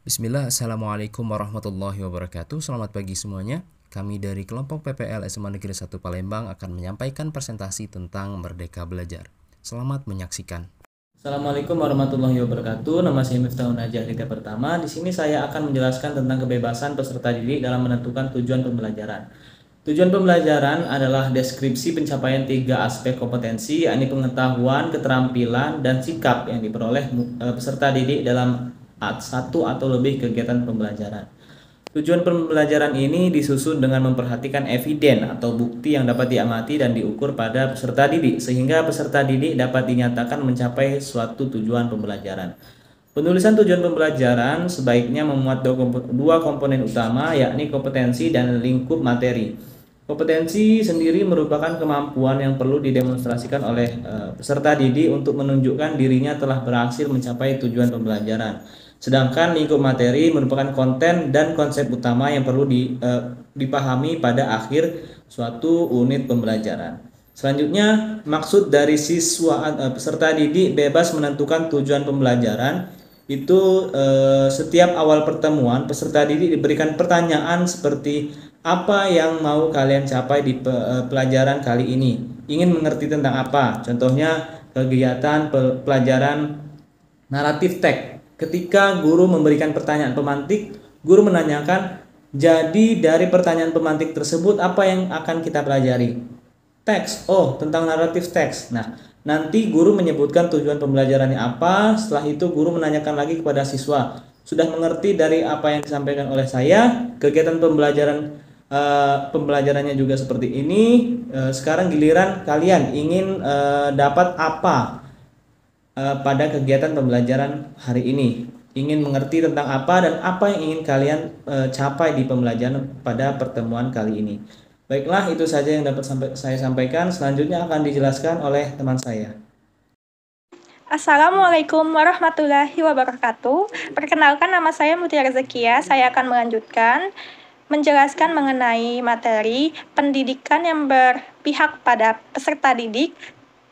Bismillah, Assalamualaikum warahmatullahi wabarakatuh. Selamat pagi semuanya. Kami dari kelompok PPL SMA Negeri 1 Palembang akan menyampaikan presentasi tentang Merdeka Belajar. Selamat menyaksikan. Assalamualaikum warahmatullahi wabarakatuh. Nama saya Miftahun Najah Rita Pertama. Di sini saya akan menjelaskan tentang kebebasan peserta didik dalam menentukan tujuan pembelajaran. Tujuan pembelajaran adalah deskripsi pencapaian 3 aspek kompetensi, yakni pengetahuan, keterampilan, dan sikap yang diperoleh peserta didik dalam satu atau lebih kegiatan pembelajaran. Tujuan pembelajaran ini disusun dengan memperhatikan eviden atau bukti yang dapat diamati dan diukur pada peserta didik, sehingga peserta didik dapat dinyatakan mencapai suatu tujuan pembelajaran. Penulisan tujuan pembelajaran sebaiknya memuat dua komponen utama, yakni kompetensi dan lingkup materi. Kompetensi sendiri merupakan kemampuan yang perlu didemonstrasikan oleh peserta didik untuk menunjukkan dirinya telah berhasil mencapai tujuan pembelajaran. Sedangkan lingkup materi merupakan konten dan konsep utama yang perlu dipahami pada akhir suatu unit pembelajaran. Selanjutnya, maksud dari siswa peserta didik bebas menentukan tujuan pembelajaran. Itu setiap awal pertemuan peserta didik diberikan pertanyaan seperti apa yang mau kalian capai di pelajaran kali ini? Ingin mengerti tentang apa? Contohnya kegiatan pelajaran naratif teks. Ketika guru memberikan pertanyaan pemantik, guru menanyakan, jadi dari pertanyaan pemantik tersebut apa yang akan kita pelajari? Teks, tentang naratif teks. Nah, nanti guru menyebutkan tujuan pembelajarannya apa, setelah itu guru menanyakan lagi kepada siswa, sudah mengerti dari apa yang disampaikan oleh saya? Kegiatan pembelajarannya juga seperti ini. Sekarang giliran kalian ingin dapat apa pada kegiatan pembelajaran hari ini, ingin mengerti tentang apa dan apa yang ingin kalian capai di pembelajaran pada pertemuan kali ini. Baiklah, itu saja yang dapat saya sampaikan. Selanjutnya akan dijelaskan oleh teman saya. Assalamualaikum warahmatullahi wabarakatuh. Perkenalkan, nama saya Mutiara Zakia. Saya akan melanjutkan menjelaskan mengenai materi pendidikan yang berpihak pada peserta didik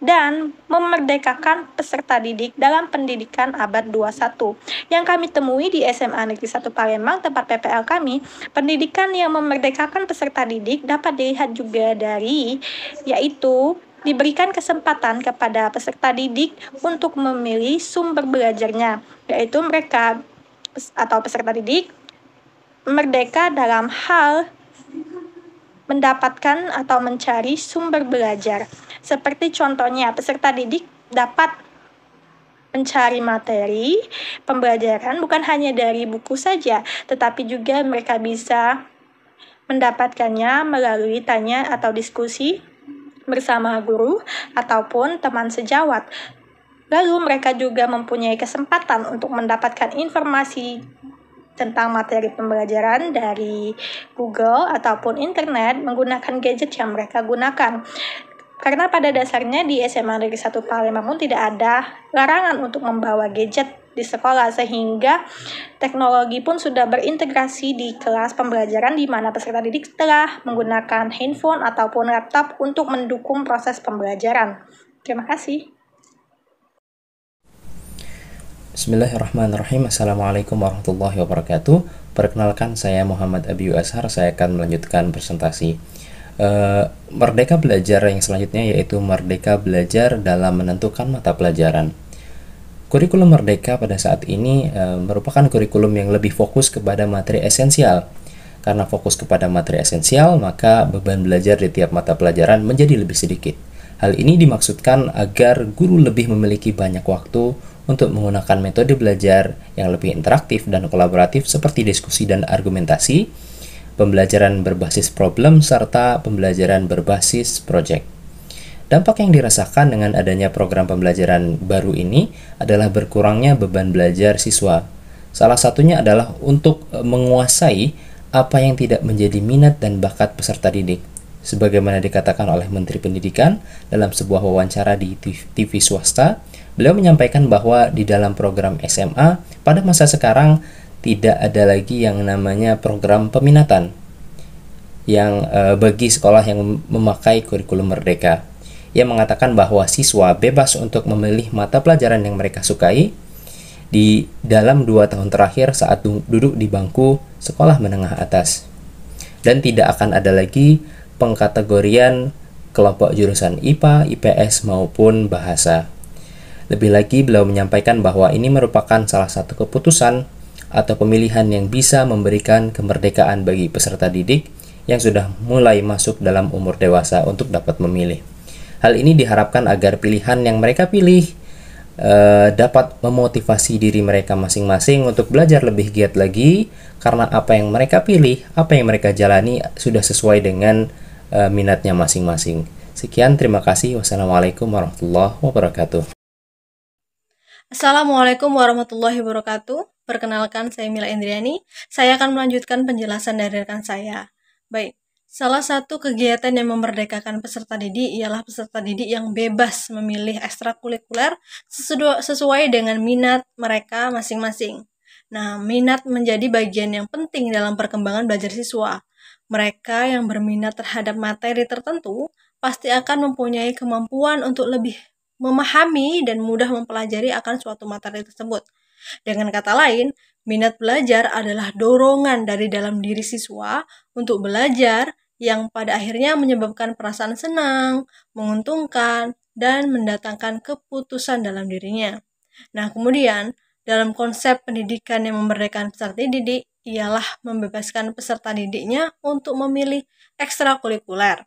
dan memerdekakan peserta didik dalam pendidikan abad 21 yang kami temui di SMA Negeri 1 Palembang, tempat PPL kami. Pendidikan yang memerdekakan peserta didik dapat dilihat juga dari, yaitu diberikan kesempatan kepada peserta didik untuk memilih sumber belajarnya, yaitu mereka atau peserta didik merdeka dalam hal mendapatkan atau mencari sumber belajar. Seperti contohnya, peserta didik dapat mencari materi pembelajaran bukan hanya dari buku saja, tetapi juga mereka bisa mendapatkannya melalui tanya atau diskusi bersama guru ataupun teman sejawat. Lalu mereka juga mempunyai kesempatan untuk mendapatkan informasi tentang materi pembelajaran dari Google ataupun internet menggunakan gadget yang mereka gunakan. Karena pada dasarnya di SMA Negeri 1 Palembang pun tidak ada larangan untuk membawa gadget di sekolah, sehingga teknologi pun sudah berintegrasi di kelas pembelajaran di mana peserta didik telah menggunakan handphone ataupun laptop untuk mendukung proses pembelajaran. Terima kasih. Bismillahirrahmanirrahim. Assalamualaikum warahmatullahi wabarakatuh. Perkenalkan, saya Muhammad Abiyu Ashar. Saya akan melanjutkan presentasi Merdeka Belajar yang selanjutnya, yaitu Merdeka Belajar dalam menentukan mata pelajaran. Kurikulum Merdeka pada saat ini merupakan kurikulum yang lebih fokus kepada materi esensial. Karena fokus kepada materi esensial, maka beban belajar di tiap mata pelajaran menjadi lebih sedikit. Hal ini dimaksudkan agar guru lebih memiliki banyak waktu untuk menggunakan metode belajar yang lebih interaktif dan kolaboratif seperti diskusi dan argumentasi, pembelajaran berbasis problem, serta pembelajaran berbasis project. Dampak yang dirasakan dengan adanya program pembelajaran baru ini adalah berkurangnya beban belajar siswa. Salah satunya adalah untuk menguasai apa yang tidak menjadi minat dan bakat peserta didik. Sebagaimana dikatakan oleh Menteri Pendidikan dalam sebuah wawancara di TV swasta, beliau menyampaikan bahwa di dalam program SMA pada masa sekarang tidak ada lagi yang namanya program peminatan yang bagi sekolah yang memakai kurikulum Merdeka. Ia mengatakan bahwa siswa bebas untuk memilih mata pelajaran yang mereka sukai di dalam 2 tahun terakhir saat duduk di bangku sekolah menengah atas. Dan tidak akan ada lagi pengkategorian kelompok jurusan IPA, IPS maupun bahasa. Lebih lagi, beliau menyampaikan bahwa ini merupakan salah satu keputusan atau pemilihan yang bisa memberikan kemerdekaan bagi peserta didik yang sudah mulai masuk dalam umur dewasa untuk dapat memilih. Hal ini diharapkan agar pilihan yang mereka pilih dapat memotivasi diri mereka masing-masing untuk belajar lebih giat lagi, karena apa yang mereka pilih, apa yang mereka jalani sudah sesuai dengan minatnya masing-masing. Sekian, terima kasih. Wassalamualaikum warahmatullahi wabarakatuh. Assalamualaikum warahmatullahi wabarakatuh. Perkenalkan, saya Mila Indriani. Saya akan melanjutkan penjelasan dari rekan saya. Baik, salah satu kegiatan yang memerdekakan peserta didik ialah peserta didik yang bebas memilih ekstrakurikuler sesuai dengan minat mereka masing-masing. Nah, minat menjadi bagian yang penting dalam perkembangan belajar siswa. Mereka yang berminat terhadap materi tertentu pasti akan mempunyai kemampuan untuk lebih memahami dan mudah mempelajari akan suatu materi tersebut. Dengan kata lain, minat belajar adalah dorongan dari dalam diri siswa untuk belajar yang pada akhirnya menyebabkan perasaan senang, menguntungkan, dan mendatangkan keputusan dalam dirinya. Nah, kemudian, dalam konsep pendidikan yang memerdekakan peserta didik ialah membebaskan peserta didiknya untuk memilih ekstrakurikuler.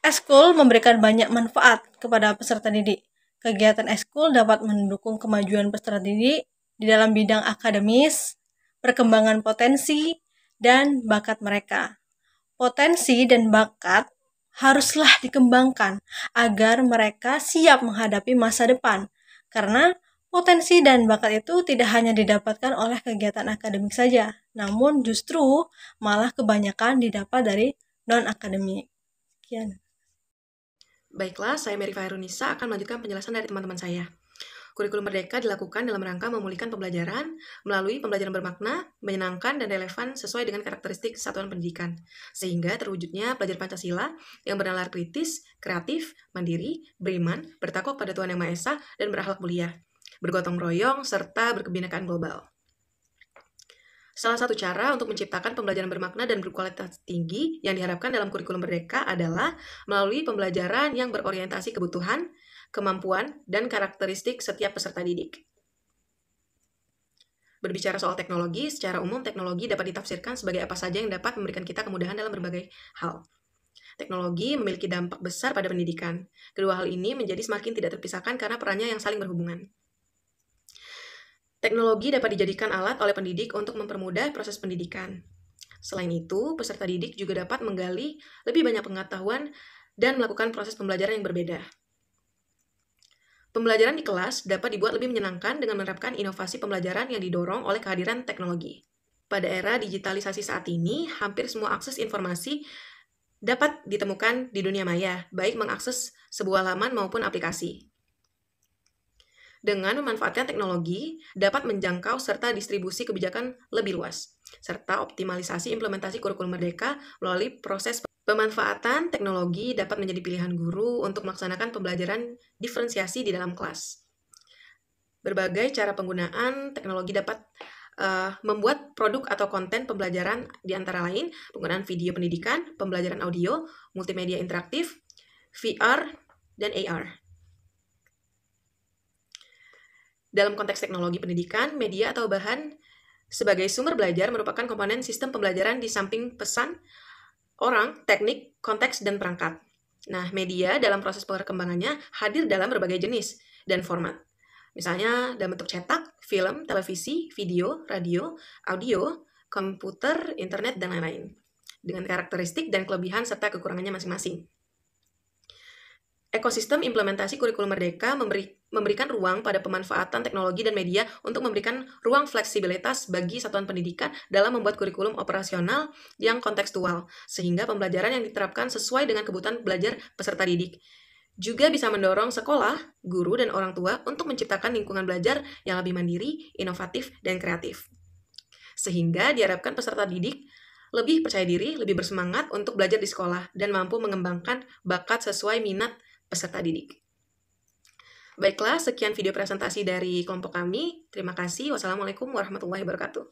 Ekskul memberikan banyak manfaat kepada peserta didik. Kegiatan ekskul dapat mendukung kemajuan peserta didik di dalam bidang akademis, perkembangan potensi, dan bakat mereka. Potensi dan bakat haruslah dikembangkan agar mereka siap menghadapi masa depan, karena potensi dan bakat itu tidak hanya didapatkan oleh kegiatan akademik saja, namun justru malah kebanyakan didapat dari non-akademik. Sekian. Baiklah, saya Mary Fairunisa akan melanjutkan penjelasan dari teman-teman saya. Kurikulum Merdeka dilakukan dalam rangka memulihkan pembelajaran melalui pembelajaran bermakna, menyenangkan, dan relevan sesuai dengan karakteristik satuan pendidikan, sehingga terwujudnya pelajar Pancasila yang bernalar kritis, kreatif, mandiri, beriman, bertakwa pada Tuhan Yang Maha Esa, dan berakhlak mulia, bergotong royong, serta berkebinekaan global. Salah satu cara untuk menciptakan pembelajaran bermakna dan berkualitas tinggi yang diharapkan dalam kurikulum Merdeka adalah melalui pembelajaran yang berorientasi kebutuhan, kemampuan, dan karakteristik setiap peserta didik. Berbicara soal teknologi, secara umum teknologi dapat ditafsirkan sebagai apa saja yang dapat memberikan kita kemudahan dalam berbagai hal. Teknologi memiliki dampak besar pada pendidikan. Kedua hal ini menjadi semakin tidak terpisahkan karena perannya yang saling berhubungan. Teknologi dapat dijadikan alat oleh pendidik untuk mempermudah proses pendidikan. Selain itu, peserta didik juga dapat menggali lebih banyak pengetahuan dan melakukan proses pembelajaran yang berbeda. Pembelajaran di kelas dapat dibuat lebih menyenangkan dengan menerapkan inovasi pembelajaran yang didorong oleh kehadiran teknologi. Pada era digitalisasi saat ini, hampir semua akses informasi dapat ditemukan di dunia maya, baik mengakses sebuah laman maupun aplikasi. Dengan memanfaatkan teknologi, dapat menjangkau serta distribusi kebijakan lebih luas, serta optimalisasi implementasi kurikulum Merdeka melalui proses pemanfaatan teknologi dapat menjadi pilihan guru untuk melaksanakan pembelajaran diferensiasi di dalam kelas. Berbagai cara penggunaan teknologi dapat membuat produk atau konten pembelajaran di antara lain penggunaan video pendidikan, pembelajaran audio, multimedia interaktif, VR, dan AR. Dalam konteks teknologi pendidikan, media atau bahan sebagai sumber belajar merupakan komponen sistem pembelajaran di samping pesan, orang, teknik, konteks, dan perangkat. Nah, media dalam proses perkembangannya hadir dalam berbagai jenis dan format. Misalnya dalam bentuk cetak, film, televisi, video, radio, audio, komputer, internet, dan lain-lain. Dengan karakteristik dan kelebihan serta kekurangannya masing-masing. Ekosistem implementasi kurikulum Merdeka memberikan ruang pada pemanfaatan teknologi dan media untuk memberikan ruang fleksibilitas bagi satuan pendidikan dalam membuat kurikulum operasional yang kontekstual, sehingga pembelajaran yang diterapkan sesuai dengan kebutuhan belajar peserta didik. Juga bisa mendorong sekolah, guru, dan orang tua untuk menciptakan lingkungan belajar yang lebih mandiri, inovatif, dan kreatif. Sehingga diharapkan peserta didik lebih percaya diri, lebih bersemangat untuk belajar di sekolah, dan mampu mengembangkan bakat sesuai minat peserta didik. Baiklah, sekian video presentasi dari kelompok kami. Terima kasih. Wassalamualaikum warahmatullahi wabarakatuh.